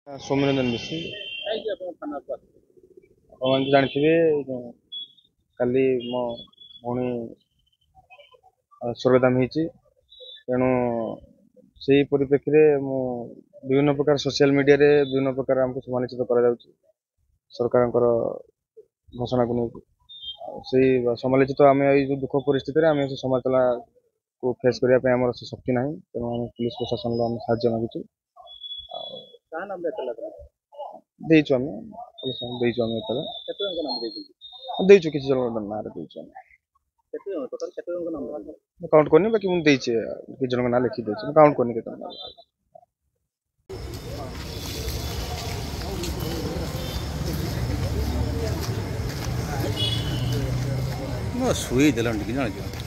सौम्यरंजन मिश्र କାହିଁକି ଆପଣ ଥାନାକୁ ଆସିଲେ? ଆପଣ ଜାଣିଥିବେ କାଲି ମୋ ଭଉଣୀ ସ୍ୱର୍ଗଦାନ ହେଇଛି। ତେଣୁ ସେଇ ପରିପ୍ରେକ୍ଷୀରେ ମୁଁ ବିଭିନ୍ନ ପ୍ରକାର ସୋସିଆଲ ମିଡ଼ିଆରେ ବିଭିନ୍ନ ପ୍ରକାର ଆମକୁ ସମାଲୋଚିତ କରାଯାଉଛି ସରକାରଙ୍କର ଘୋଷଣାକୁ ନେଇକି। ଆଉ ସେଇ ସମାଲୋଚିତ ଆମେ ଏଇ ଯେଉଁ ଦୁଃଖ ପରିସ୍ଥିତିରେ ଆମେ ସେ ସମାଲୋଚନାକୁ ଫେସ୍ କରିବା ପାଇଁ ଆମର ସେ ଶକ୍ତି ନାହିଁ। ତେଣୁ ଆମେ ପୁଲିସ ପ୍ରଶାସନର ଆମେ ସାହାଯ୍ୟ ମାଗୁଛୁ। କାହା ନାମରେ ଏତଲା ଦେଲେ? ଦେଇଛୁ ଆମେ ଦେଇଛୁ ଆମେ ଏତେବେଳେ କେତେ ଜଣଙ୍କ ନାମ ଦେଇଛନ୍ତି? ଦେଇଛୁ କିଛି ଜଣଙ୍କ ନାଁରେ ଦେଇଛୁ ଆମେ। କେତେ ଜଣ ଟୋଟାଲ କେତେ ଜଣଙ୍କ ନାମ ଦେଇଛନ୍ତି? ମୁଁ କାଉଣ୍ଟ କରିନି, ବାକି ମୁଁ ଦେଇଛି କିଛି ଜଣଙ୍କ ନାଁ ଲେଖି ଦେଇଛି। ମୁଁ କାଉଣ୍ଟ କରିନି କେତେ ଜଣ ମୁଁ ଶୋଇ ଦେଲାଣି ଟିକେ ଜାଣିଛ।